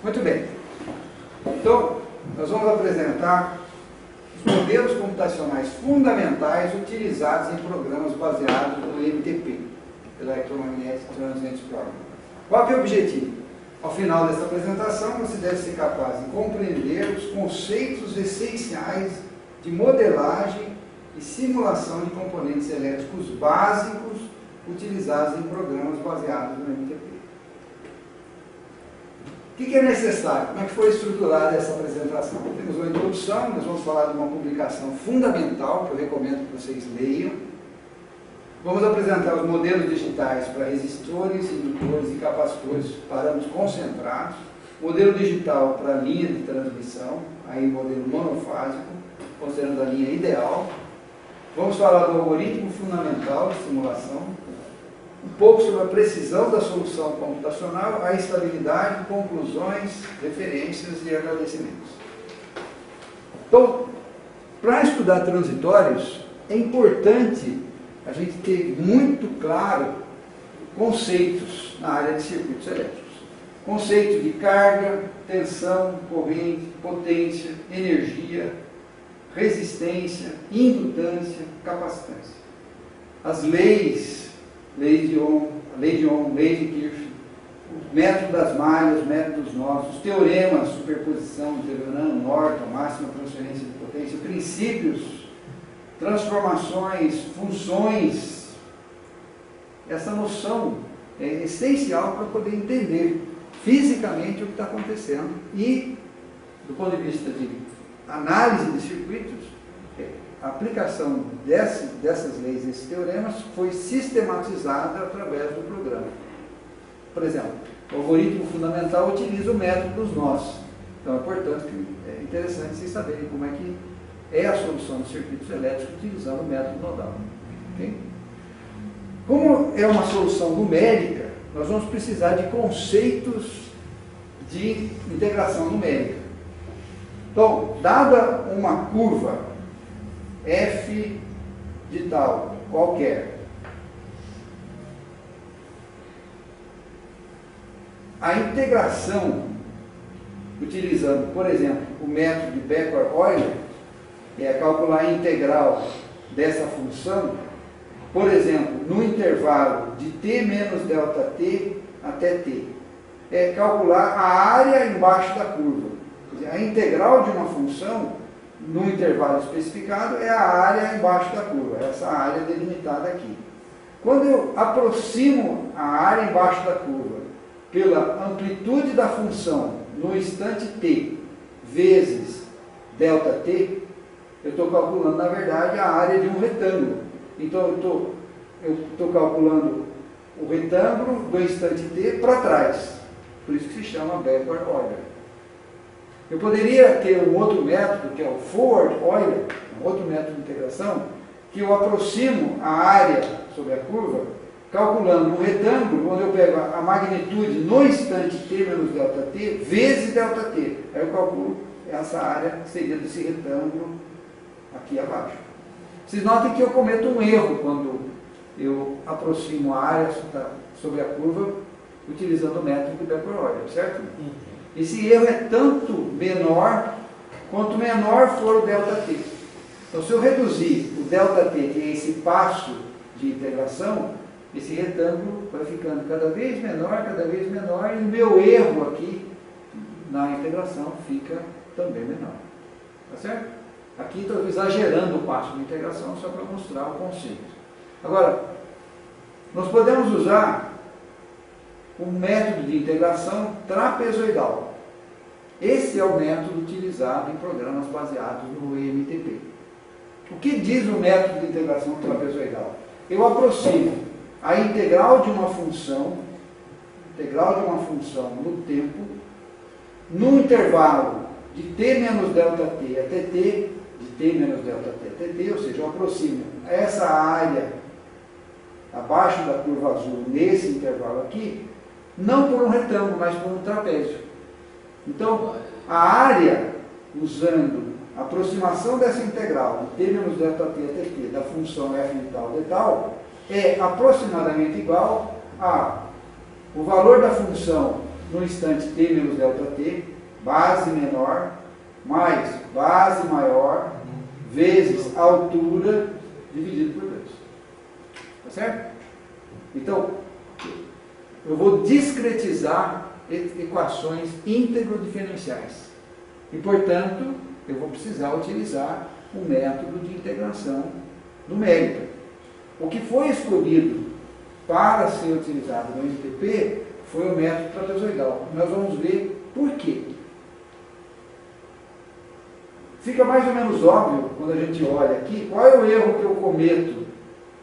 Muito bem. Então, nós vamos apresentar os modelos computacionais fundamentais utilizados em programas baseados no MTP, Electromagnetic Transient Program. Qual que é o objetivo? Ao final dessa apresentação, você deve ser capaz de compreender os conceitos essenciais de modelagem e simulação de componentes elétricos básicos utilizados em programas baseados no MTP. O que é necessário? Como é que foi estruturada essa apresentação? Temos uma introdução, nós vamos falar de uma publicação fundamental, que eu recomendo que vocês leiam. Vamos apresentar os modelos digitais para resistores, indutores e capacitores, parâmetros concentrados. Modelo digital para linha de transmissão, aí modelo monofásico, considerando a linha ideal. Vamos falar do algoritmo fundamental de simulação. Um pouco sobre a precisão da solução computacional, a estabilidade, conclusões, referências e agradecimentos. Então, para estudar transitórios, é importante a gente ter muito claro conceitos na área de circuitos elétricos. Conceitos de carga, tensão, corrente, potência, energia, resistência, indutância, capacitância. As leis, lei de Ohm, lei de Kirchhoff, o método das malhas, o método dos nós, os teoremas, superposição, Thevenin, Norton, máxima transferência de potência, princípios, transformações, funções. Essa noção é essencial para poder entender fisicamente o que está acontecendo e, do ponto de vista de análise de circuitos, a aplicação dessas leis, desses teoremas, foi sistematizada através do programa. Por exemplo, o algoritmo fundamental utiliza o método dos nós. Então, é interessante vocês saberem como é que é a solução dos circuitos elétricos utilizando o método nodal. Okay? Como é uma solução numérica, nós vamos precisar de conceitos de integração numérica. Então, dada uma curva f de tal, qualquer, a integração, utilizando, por exemplo, o método de Becker-Euler, que é calcular a integral dessa função, por exemplo, no intervalo de t menos delta t até t, é calcular a área embaixo da curva. Quer dizer, a integral de uma função no intervalo especificado é a área embaixo da curva, essa área delimitada aqui. Quando eu aproximo a área embaixo da curva pela amplitude da função no instante t vezes delta t, eu estou calculando, na verdade, a área de um retângulo. Então, eu estou calculando o retângulo do instante t para trás. Por isso que se chama Becker-Euler. Eu poderia ter um outro método, que é o Forward-Euler, um outro método de integração, que eu aproximo a área sobre a curva, calculando um retângulo, onde eu pego a magnitude no instante t menos delta t, vezes delta t. Aí eu calculo essa área que seria desse retângulo aqui abaixo. Vocês notem que eu cometo um erro quando eu aproximo a área sobre a curva utilizando o método de Becker-Euler, certo? Esse erro é tanto menor quanto menor for o ΔT. Então, se eu reduzir o ΔT, que é esse passo de integração, esse retângulo vai ficando cada vez menor, e o meu erro aqui na integração fica também menor. Tá certo? Aqui estou exagerando o passo de integração só para mostrar o conceito. Agora, nós podemos usar um método de integração trapezoidal. Esse é o método utilizado em programas baseados no MTP. O que diz o método de integração trapezoidal? Eu aproximo a integral de uma função no tempo, no intervalo de t menos delta t até t, de t menos delta t até t, ou seja, eu aproximo essa área abaixo da curva azul nesse intervalo aqui, não por um retângulo, mas por um trapézio. Então, a área, usando a aproximação dessa integral de t menos delta t até t da função f de tal, é aproximadamente igual a o valor da função no instante t menos ΔT, base menor, mais base maior, vezes altura, dividido por 2. Tá certo? Então, eu vou discretizar equações íntegro-diferenciais. E, portanto, eu vou precisar utilizar o método de integração numérica. O que foi escolhido para ser utilizado no MTP foi o método trapezoidal. Nós vamos ver por quê. Fica mais ou menos óbvio, quando a gente olha aqui, qual é o erro que eu cometo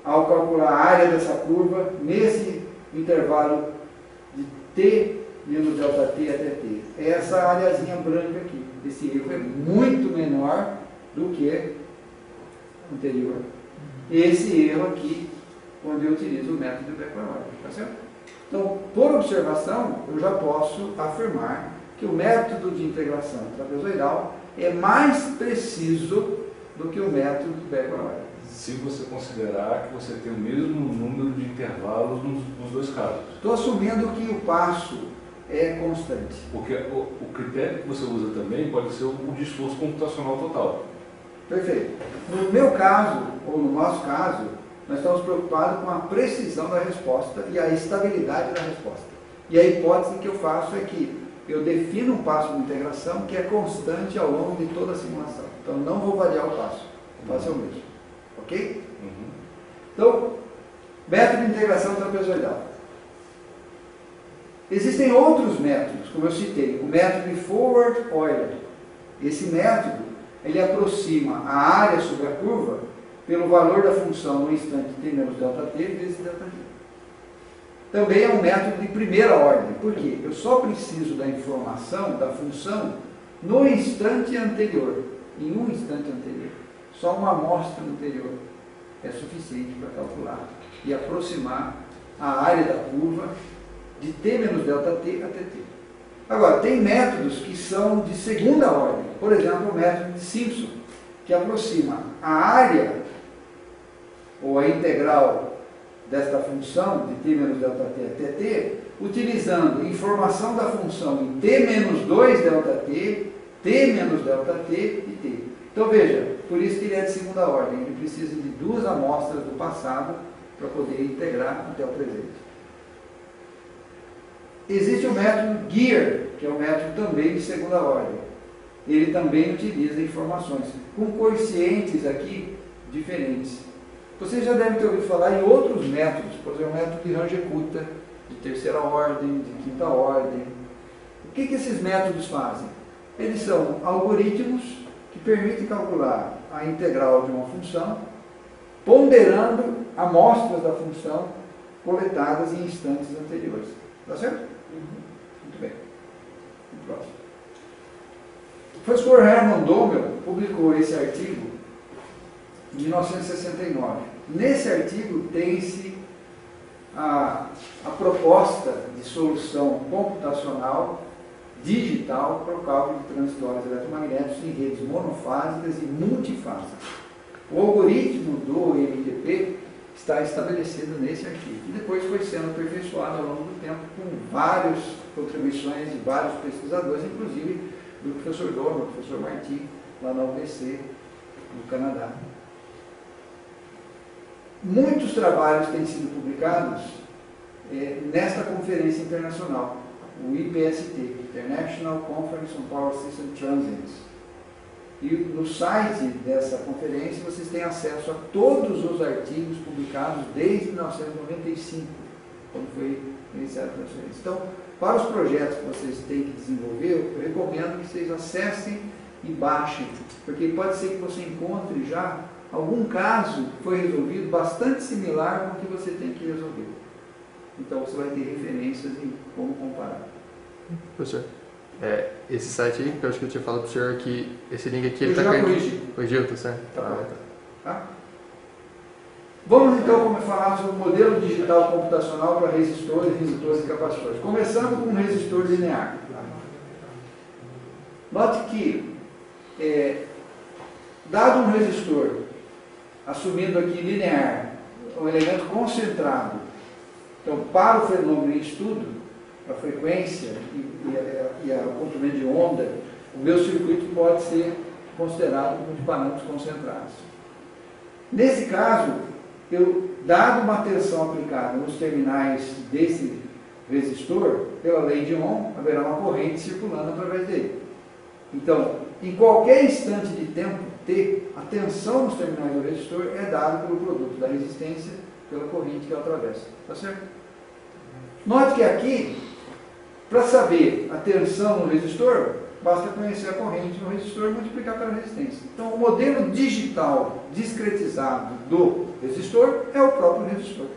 ao calcular a área dessa curva nesse intervalo de t menos ΔT até t. É essa areazinha branca aqui. Esse erro é muito menor do que o anterior. Esse erro aqui, quando eu utilizo o método de backward, tá certo? Então, por observação, eu já posso afirmar que o método de integração trapezoidal é mais preciso do que o método de backward. Se você considerar que você tem o mesmo número de intervalos nos dois casos. Estou assumindo que o passo é constante. Porque o critério que você usa também pode ser o de esforço computacional total. Perfeito. No meu caso, ou no nosso caso, nós estamos preocupados com a precisão da resposta e a estabilidade da resposta. E a hipótese que eu faço é que eu defino um passo de integração que é constante ao longo de toda a simulação. Então, não vou variar o passo. O passo é o mesmo. Ok? Então, método de integração trapezoidal. Existem outros métodos, como eu citei, o método de Forward-Euler. Esse método, ele aproxima a área sobre a curva pelo valor da função no instante t menos ΔT vezes ΔT. Também é um método de primeira ordem. Por quê? Eu só preciso da informação da função no instante anterior, em um instante anterior. Só uma amostra anterior é suficiente para calcular e aproximar a área da curva de t menos ΔT até t. Agora, tem métodos que são de segunda ordem. Por exemplo, o método de Simpson, que aproxima a área ou a integral desta função de t menos ΔT até t, utilizando informação da função em t menos 2 ΔT, t menos ΔT e t. Então veja, por isso que ele é de segunda ordem. Ele precisa de duas amostras do passado para poder integrar até o presente. Existe o método Gear, que é um método também de segunda ordem. Ele também utiliza informações com quocientes aqui diferentes. Vocês já devem ter ouvido falar em outros métodos, por exemplo, o método de Runge-Kutta, de terceira ordem, de quinta ordem. O que esses métodos fazem? Eles são algoritmos que permitem calcular a integral de uma função, ponderando amostras da função coletadas em instantes anteriores. Está certo? Muito bem. O próximo. O professor Hermann Dommel publicou esse artigo em 1969. Nesse artigo tem-se a proposta de solução computacional digital para o cálculo de transitórios eletromagnéticos em redes monofásicas e multifásicas. O algoritmo do MTP está estabelecido nesse artigo e depois foi sendo aperfeiçoado ao longo do tempo com várias contribuições de vários pesquisadores, inclusive do professor Dommel, do professor Marti, lá na UBC, no Canadá. Muitos trabalhos têm sido publicados nesta conferência internacional, o IPST, International Conference on Power System Transients. E no site dessa conferência vocês têm acesso a todos os artigos publicados desde 1995, quando foi iniciada a conferência. Então, para os projetos que vocês têm que desenvolver, eu recomendo que vocês acessem e baixem, porque pode ser que você encontre já algum caso que foi resolvido bastante similar com o que você tem que resolver. Então você vai ter referências em como comparar. Professor, esse site aí, que eu acho que eu tinha falado para o senhor, que esse link aqui... Eu já corrigiu, tá certo? Tá? Vamos então falar sobre o modelo digital computacional para resistores e capacitores. Começando com um resistor linear. Note que, dado um resistor, assumindo aqui linear, um elemento concentrado, então para o fenômeno em estudo, a frequência e o comprimento de onda, o meu circuito pode ser considerado como de parâmetros concentrados. Nesse caso, dado uma tensão aplicada nos terminais desse resistor, pela lei de Ohm, haverá uma corrente circulando através dele. Então, em qualquer instante de tempo t, a tensão nos terminais do resistor é dada pelo produto da resistência pela corrente que ela atravessa. Tá certo? Note que aqui, para saber a tensão no resistor, basta conhecer a corrente no resistor e multiplicar pela resistência. Então, o modelo digital discretizado do resistor é o próprio resistor.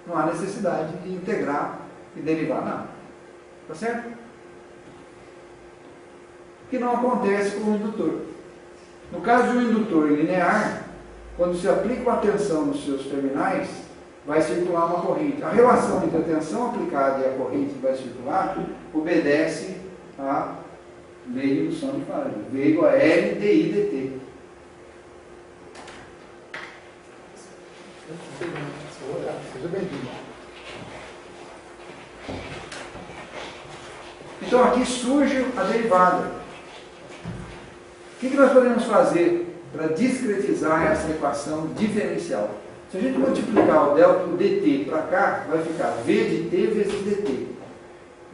Não há necessidade de integrar e derivar nada. Tá certo? O que não acontece com o indutor. No caso de um indutor linear, quando se aplica uma tensão nos seus terminais, vai circular uma corrente. A relação entre a tensão aplicada e a corrente que vai circular obedece à lei de indução de Faraday. V igual a L dI dt. Seja bem-vindo. Então aqui surge a derivada. O que nós podemos fazer para discretizar essa equação diferencial? Se a gente multiplicar o dt para cá, vai ficar v de t vezes dt.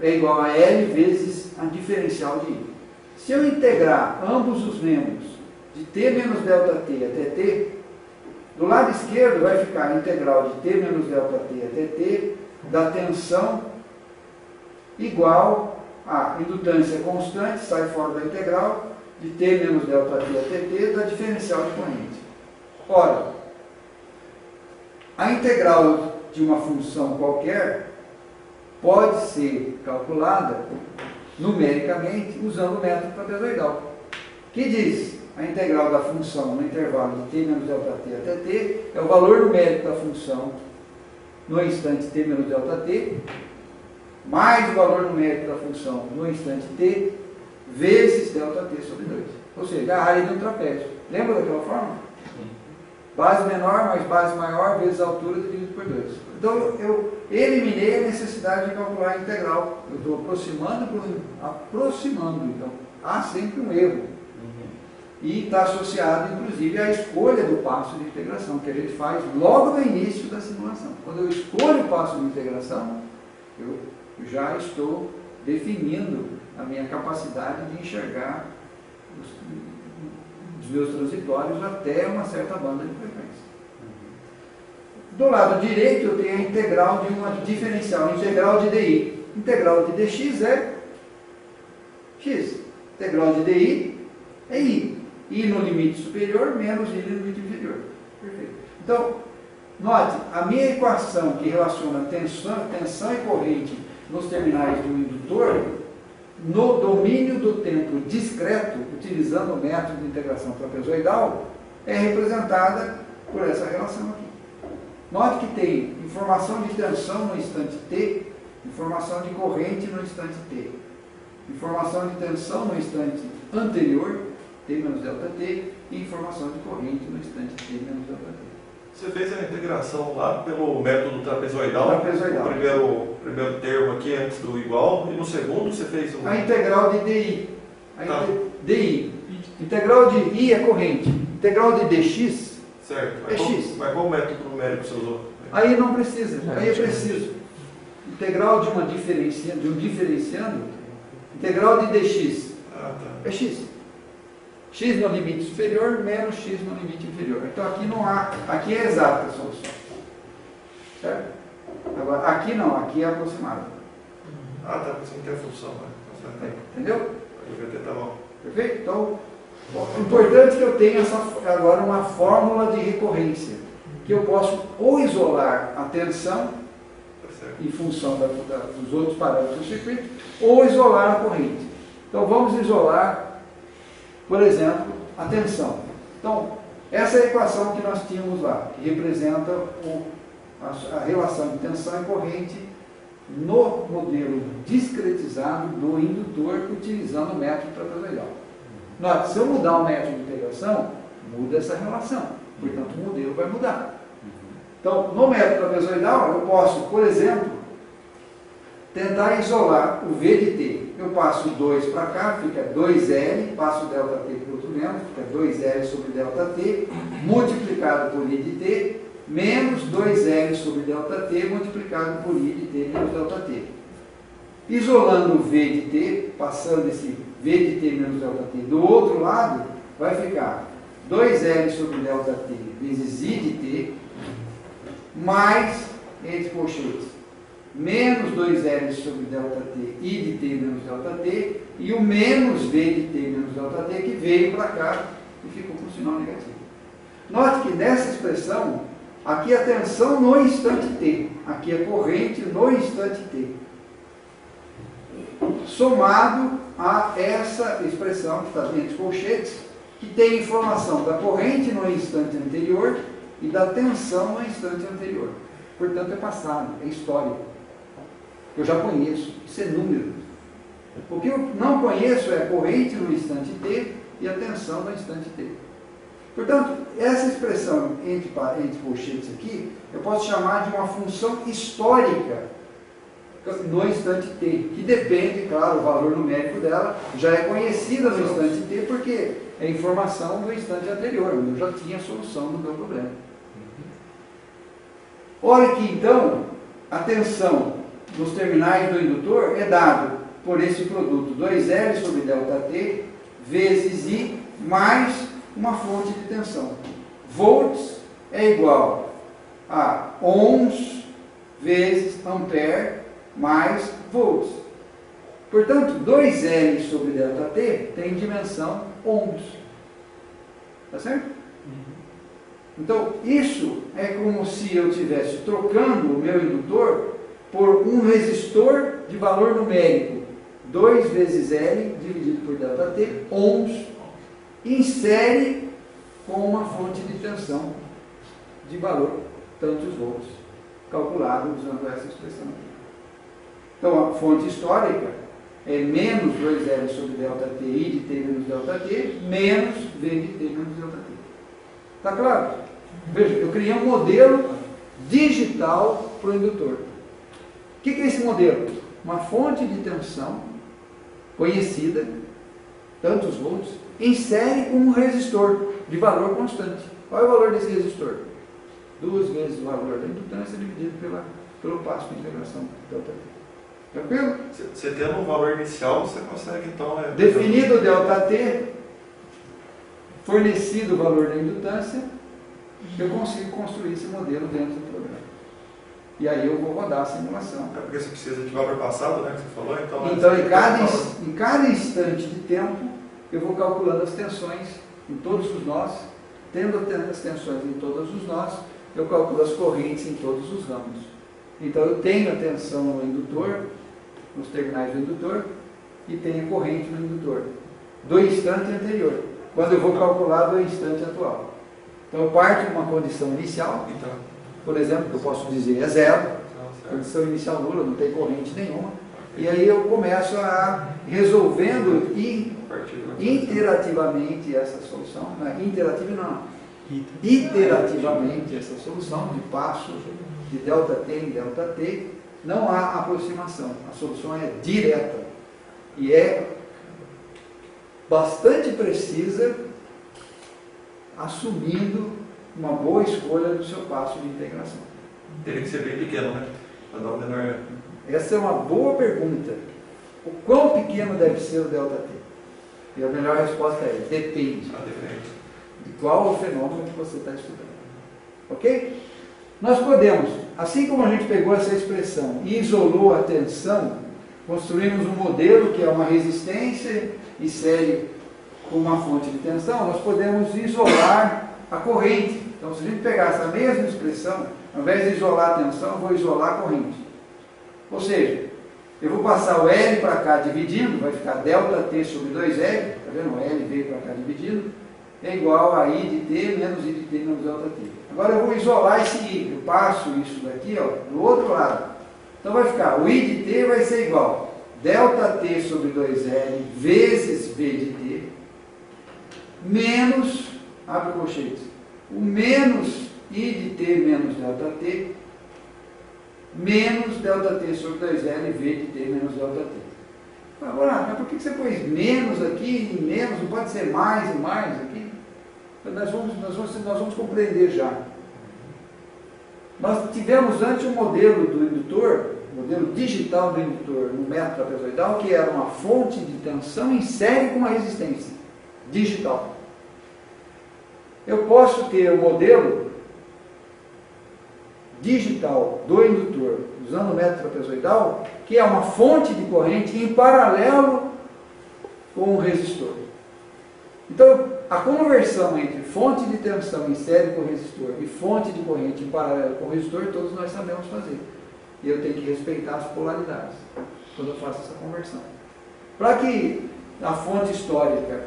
É igual a L vezes a diferencial de I. Se eu integrar ambos os membros de t menos ΔT até t, do lado esquerdo vai ficar a integral de t menos ΔT até t da tensão igual a indutância constante, sai fora da integral, de t menos ΔT até t da diferencial de corrente. Ora, a integral de uma função qualquer pode ser calculada numericamente usando o método trapezoidal, que diz a integral da função no intervalo de t menos ΔT até t é o valor numérico da função no instante t menos ΔT mais o valor numérico da função no instante t vezes ΔT sobre 2. Ou seja, a área de um trapézio. Lembra daquela forma? Base menor mais base maior vezes a altura dividido por 2. Então eu eliminei a necessidade de calcular a integral. Eu estou aproximando. Então há sempre um erro. E está associado, inclusive, à escolha do passo de integração, que a gente faz logo no início da simulação. Quando eu escolho o passo de integração, eu já estou definindo a minha capacidade de enxergar os meus transitórios até uma certa banda de frequência. Do lado direito eu tenho a integral de uma diferencial, integral de DI. Integral de dx é x. Integral de DI é I. I no limite superior menos I no limite inferior. Perfeito. Então, note, a minha equação que relaciona tensão e corrente nos terminais de um indutor, no domínio do tempo discreto, utilizando o método de integração trapezoidal, é representada por essa relação aqui. Note que tem informação de tensão no instante t, informação de corrente no instante t, informação de tensão no instante anterior, t menos ΔT, e informação de corrente no instante t menos ΔT. Você fez a integração lá pelo método trapezoidal? Trapezoidal. O primeiro termo aqui antes do igual, e no segundo você fez o... A integral de DI. DI. Integral de I é corrente. Integral de dx certo. é x. Mas qual método numérico você usou? Aí não precisa. Aí é preciso. Integral de um diferenciando. Integral de dx é x. X no limite superior menos x no limite inferior. Então aqui não há, aqui é exata a solução. Certo? Agora, aqui não, aqui é aproximada. Tá, você não tem a função, né? Entendeu? O VT tá bom. Perfeito? Então, o importante é que eu tenha agora uma fórmula de recorrência, que eu posso ou isolar a tensão, em função dos outros parâmetros do circuito, ou isolar a corrente. Então vamos isolar, por exemplo, a tensão. Então, essa é a equação que nós tínhamos lá, que representa a relação de tensão e corrente no modelo discretizado do indutor utilizando o método trapezoidal. Note, se eu mudar o método de integração, muda essa relação. Portanto, o modelo vai mudar. Então, no método trapezoidal, eu posso, por exemplo, tentar isolar o V de T. Eu passo 2 para cá, fica 2L, passo o ΔT para o outro lado, fica 2L sobre ΔT, multiplicado por I de T, menos 2L sobre ΔT, multiplicado por I de T menos ΔT. Isolando o V de T, passando esse V de T menos ΔT do outro lado, vai ficar 2L sobre ΔT vezes I de T, mais, entre colchetes, menos 2L sobre ΔT, I de T menos ΔT, e o menos V de T menos ΔT que veio para cá e ficou com sinal negativo. Note que nessa expressão, aqui é a tensão no instante T, aqui é corrente no instante T, somado a essa expressão que está entre colchetes, que tem informação da corrente no instante anterior e da tensão no instante anterior. Portanto, é passado, é história. Eu já conheço, isso é número. O que eu não conheço é a corrente no instante T e a tensão no instante T. Portanto, essa expressão entre colchetes aqui, eu posso chamar de uma função histórica no instante T, que depende, claro, o valor numérico dela já é conhecida no instante T, porque é informação do instante anterior, onde eu já tinha a solução do meu problema. Ora que, então, a tensão nos terminais do indutor é dado por esse produto 2L sobre ΔT vezes I mais uma fonte de tensão. Volts é igual a ohms vezes ampere mais volts. Portanto, 2L sobre ΔT tem dimensão ohms. Tá certo? Então, isso é como se eu estivesse trocando o meu indutor por um resistor de valor numérico, 2 vezes L dividido por ΔT, ohms, em série com uma fonte de tensão de valor tantos volts, calculado usando essa expressão aqui. Então, a fonte histórica é menos 2L sobre ΔT, I de T menos ΔT, menos V de T menos ΔT. Está claro? Veja, eu criei um modelo digital para o indutor. O que é esse modelo? Uma fonte de tensão conhecida, tantos volts, em série com um resistor de valor constante. Qual é o valor desse resistor? 2 vezes o valor da indutância dividido pelo passo de integração ΔT. Tranquilo? Você tendo um valor inicial, você consegue então... Definido o ΔT, fornecido o valor da indutância, eu consigo construir esse modelo dentro do programa. E aí eu vou rodar a simulação. É porque você precisa de valor passado, né, que você falou, então em cada instante de tempo, eu vou calculando as tensões em todos os nós. Tendo as tensões em todos os nós, eu calculo as correntes em todos os ramos. Então eu tenho a tensão no indutor, nos terminais do indutor, e tenho a corrente no indutor, do instante anterior, quando eu vou calcular do instante atual. Então eu parto de uma condição inicial, por exemplo, que eu posso dizer é zero, condição inicial nula, não tem corrente nenhuma, e aí eu começo a resolvendo iterativamente essa solução, iterativamente essa solução de passos de ΔT em ΔT, não há aproximação, a solução é direta e é bastante precisa, assumindo uma boa escolha do seu passo de integração. Teria que ser bem pequeno, né? Para dar um menor... Essa é uma boa pergunta. O quão pequeno deve ser o ΔT? E a melhor resposta é: depende. Depende. De qual o fenômeno que você está estudando. Ok? Nós podemos, assim como a gente pegou essa expressão e isolou a tensão, construímos um modelo que é uma resistência em série com uma fonte de tensão, nós podemos isolar a corrente. Então, se a gente pegar essa mesma expressão, ao invés de isolar a tensão, eu vou isolar a corrente. Ou seja, eu vou passar o L para cá dividindo, vai ficar ΔT sobre 2L, está vendo? O L veio para cá dividindo, é igual a I de T menos I de T menos ΔT. Agora eu vou isolar esse I, eu passo isso daqui, ó, do outro lado. Então vai ficar, o I de T vai ser igual ΔT sobre 2L vezes V de T, menos, abre colchetes, o menos I de T menos ΔT, menos ΔT sobre 2L, V de T menos ΔT. Agora, mas por que você pôs menos aqui e menos? Não pode ser mais e mais aqui? Nós vamos compreender já. Nós tivemos antes um modelo do indutor, modelo digital do indutor no método trapezoidal, que era uma fonte de tensão em série com uma resistência digital. Eu posso ter o modelo digital do indutor, usando o método trapezoidal, que é uma fonte de corrente em paralelo com o resistor. Então, a conversão entre fonte de tensão em série com o resistor e fonte de corrente em paralelo com o resistor, todos nós sabemos fazer. E eu tenho que respeitar as polaridades quando eu faço essa conversão. Para que a fonte histórica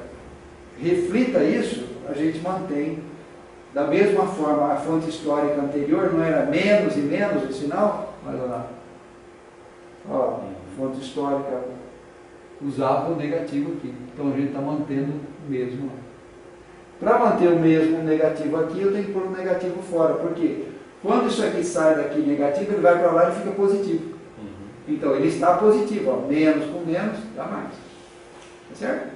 reflita isso, a gente mantém da mesma forma. A fonte histórica anterior não era menos e menos o sinal? Olha lá. Ó, a fonte histórica usava o negativo aqui. Então a gente está mantendo o mesmo. Para manter o mesmo negativo aqui, eu tenho que pôr o negativo fora. Por quê? Quando isso aqui sai daqui negativo, ele vai para lá e fica positivo. Então ele está positivo. Ó, menos com menos dá mais. Tá certo?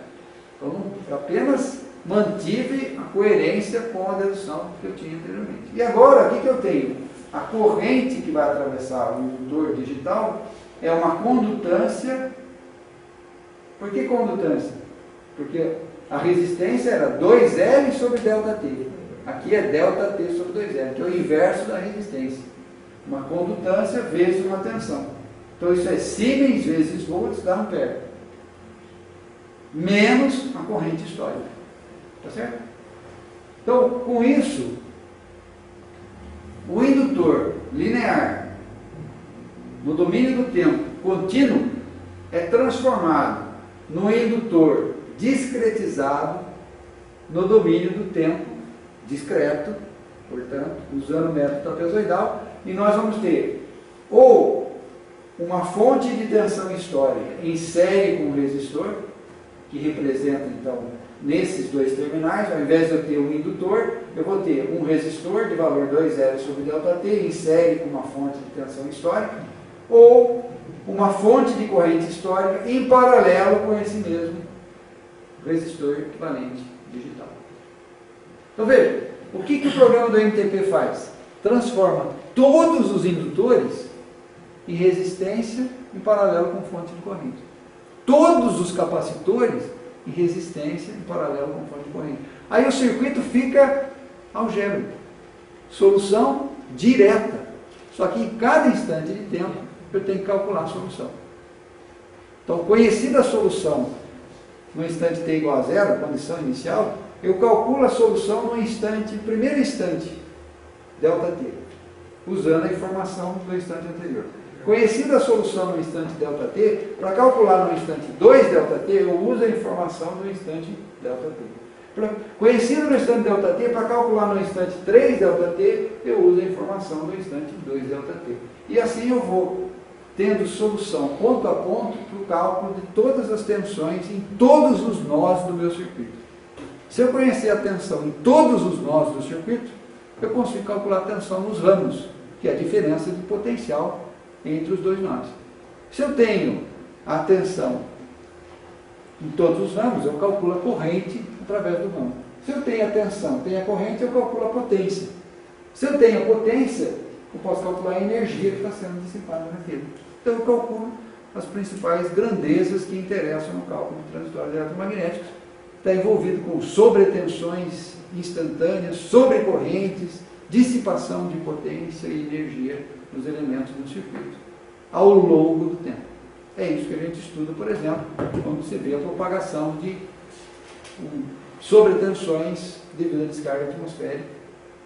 Então eu apenas mantive a coerência com a dedução que eu tinha anteriormente. E agora, o que eu tenho? A corrente que vai atravessar o indutor digital é uma condutância. Por que condutância? Porque a resistência era 2L sobre ΔT. Aqui é ΔT sobre 2L, que é o inverso da resistência. Uma condutância vezes uma tensão. Então isso é Siemens vezes volts da ampere. Menos a corrente histórica. Tá certo? Então, com isso, o indutor linear no domínio do tempo contínuo é transformado no indutor discretizado no domínio do tempo discreto, portanto, usando o método trapezoidal, e nós vamos ter ou uma fonte de tensão histórica em série com o resistor, que representa, então, nesses dois terminais, ao invés de eu ter um indutor, eu vou ter um resistor de valor 2L sobre ΔT em série com uma fonte de tensão histórica, ou uma fonte de corrente histórica em paralelo com esse mesmo resistor equivalente digital. Então veja, o que o programa do MTP faz? Transforma todos os indutores em resistência em paralelo com fonte de corrente. Todos os capacitores em resistência em paralelo com fonte de corrente. Aí o circuito fica algébrico. Solução direta. Só que em cada instante de tempo eu tenho que calcular a solução. Então, conhecida a solução no instante t igual a zero, condição inicial, eu calculo a solução no instante, primeiro instante, ΔT, usando a informação do instante anterior. Conhecida a solução no instante ΔT, para calcular no instante 2ΔT, eu uso a informação do instante ΔT. Conhecido no instante ΔT, para calcular no instante 3ΔT, eu uso a informação do instante 2ΔT. E assim eu vou tendo solução ponto a ponto para o cálculo de todas as tensões em todos os nós do meu circuito. Se eu conhecer a tensão em todos os nós do circuito, eu consigo calcular a tensão nos ramos, que é a diferença de potencial entre os dois nós. Se eu tenho a tensão em todos os ramos, eu calculo a corrente através do ramo. Se eu tenho a tensão, tenho a corrente, eu calculo a potência. Se eu tenho a potência, eu posso calcular a energia que está sendo dissipada na rede. Então eu calculo as principais grandezas que interessam no cálculo de transitórios eletromagnéticos. Está envolvido com sobretensões instantâneas, sobrecorrentes, dissipação de potência e energia dos elementos do circuito, ao longo do tempo. É isso que a gente estuda, por exemplo, quando você vê a propagação de sobretensões devido à descarga atmosférica,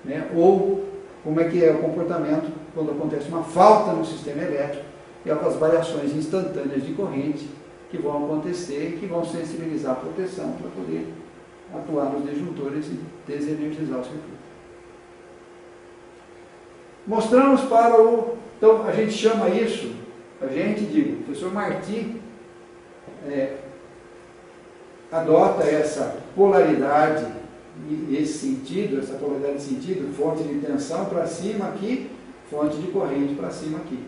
né? Ou como é que é o comportamento quando acontece uma falta no sistema elétrico, e as variações instantâneas de corrente que vão acontecer e que vão sensibilizar a proteção para poder atuar nos disjuntores e desenergizar o circuito. Mostramos para o... Então, a gente chama isso, o professor Marti adota essa polaridade, esse sentido, essa polaridade de sentido, fonte de tensão para cima aqui, fonte de corrente para cima aqui.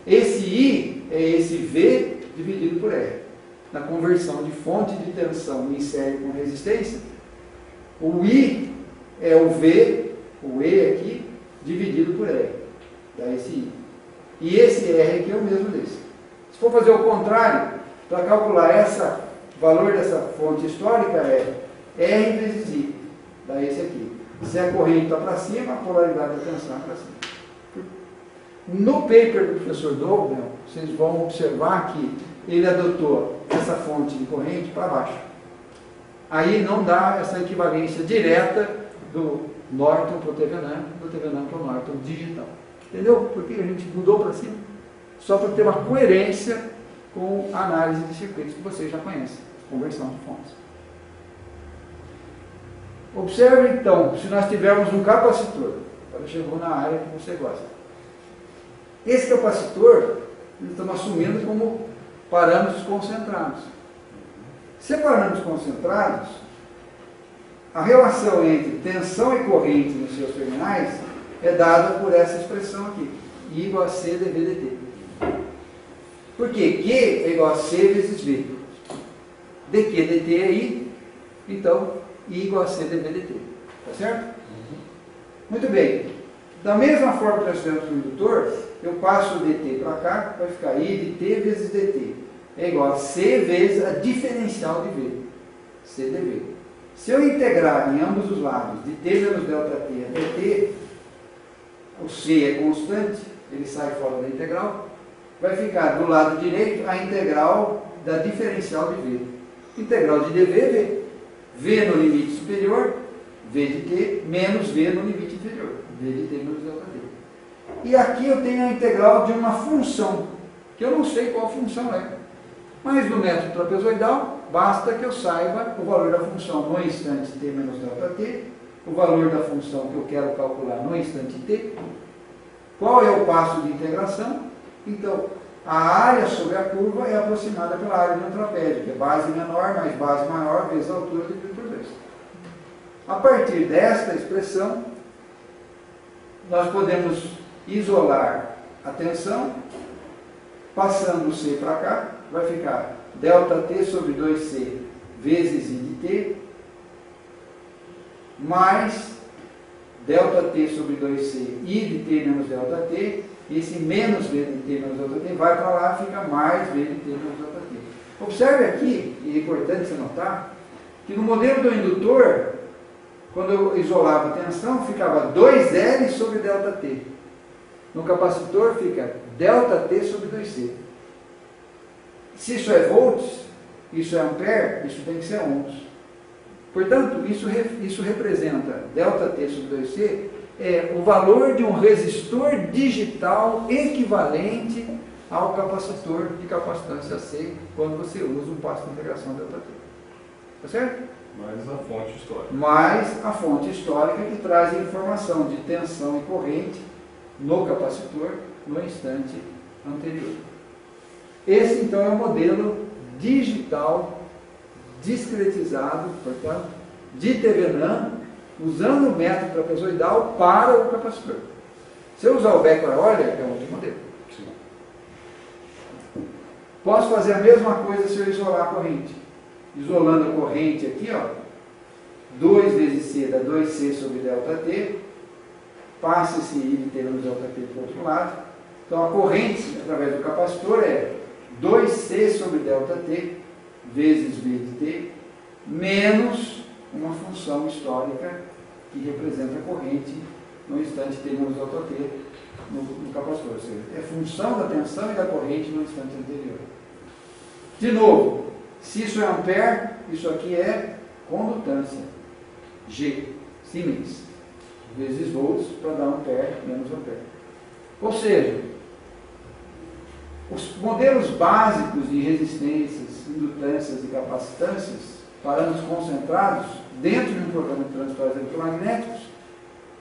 Esse I é esse V dividido por R. Na conversão de fonte de tensão em série com resistência, o I é o V, o E aqui, dividido por R. Dá esse I. E esse R aqui é o mesmo desse. Se for fazer o contrário, para calcular o valor dessa fonte histórica é R vezes I. Dá esse aqui. Se a corrente está para cima, a polaridade da tensão é para cima. No paper do professor Douglas, vocês vão observar que ele adotou essa fonte de corrente para baixo. Aí não dá essa equivalência direta do Norton para o Thevenin, do Thevenin para o Norton digital. Entendeu? Porque a gente mudou para cima. Só para ter uma coerência com a análise de circuitos que vocês já conhecem, conversão de fontes. Observe então, se nós tivermos um capacitor, agora chegou na área que você gosta. Esse capacitor, nós estamos assumindo como parâmetros concentrados. Se parâmetros concentrados, a relação entre tensão e corrente nos seus terminais é dada por essa expressão aqui, I igual a C dV dt. Por quê? Q é igual a C vezes V. dQ dt é I, então I igual a C dV dt. Tá certo? Muito bem. Da mesma forma que nós fizemos com o indutor, eu passo o dt para cá, vai ficar I de T vezes dt. É igual a C vezes a diferencial de V, C dV. Se eu integrar em ambos os lados de T menos ΔT até T, o C é constante, ele sai fora da integral, vai ficar do lado direito a integral da diferencial de V. Integral de dV, V. V no limite superior, V de T, menos V no limite inferior, V de T menos ΔT. E aqui eu tenho a integral de uma função, que eu não sei qual função é. Mas no método trapezoidal, basta que eu saiba o valor da função no instante t menos ΔT, o valor da função que eu quero calcular no instante t, qual é o passo de integração. Então, a área sobre a curva é aproximada pela área de um trapézio, que é base menor mais base maior vezes a altura dividido por 2. A partir desta expressão, nós podemos isolar a tensão, passando o C para cá, vai ficar ΔT sobre 2C vezes I de T, mais ΔT sobre 2C I de T menos ΔT, e esse menos V de T menos ΔT vai para lá, fica mais V de T menos ΔT. Observe aqui, e é importante você notar, que no modelo do indutor, quando eu isolava a tensão, ficava 2L sobre ΔT. No capacitor fica ΔT sobre 2C. Se isso é volts, isso é ampere, isso tem que ser ohms. Portanto, isso representa ΔT sobre 2C, é o valor de um resistor digital equivalente ao capacitor de capacitância C, quando você usa um passo de integração ΔT. Tá certo? Mais a fonte histórica. Mais a fonte histórica que traz a informação de tensão e corrente no capacitor no instante anterior. Esse, então, é o modelo digital, discretizado, portanto, de Thevenin, usando o método trapezoidal para o capacitor. Se eu usar o Becker-Euler, é outro modelo. Sim. Posso fazer a mesma coisa se eu isolar a corrente. Isolando a corrente aqui, ó, 2 vezes C dá 2C sobre ΔT, passa esse I de T menos ΔT para o outro lado. Então, a corrente, através do capacitor, é 2C sobre ΔT vezes V de T, menos uma função histórica que representa a corrente no instante T menos ΔT no capacitor. Ou seja, é função da tensão e da corrente no instante anterior. De novo, se isso é ampere, isso aqui é condutância. G, Siemens, vezes volts para dar ampere menos ampere. Ou seja, os modelos básicos de resistências, indutâncias e capacitâncias, parâmetros concentrados, dentro de um programa de transitores eletromagnéticos,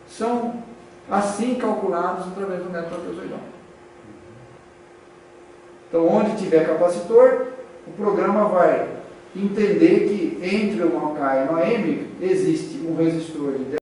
são assim calculados através do método trapezoidal. Então, onde tiver capacitor, o programa vai entender que entre o AOK e o AM existe um resistor de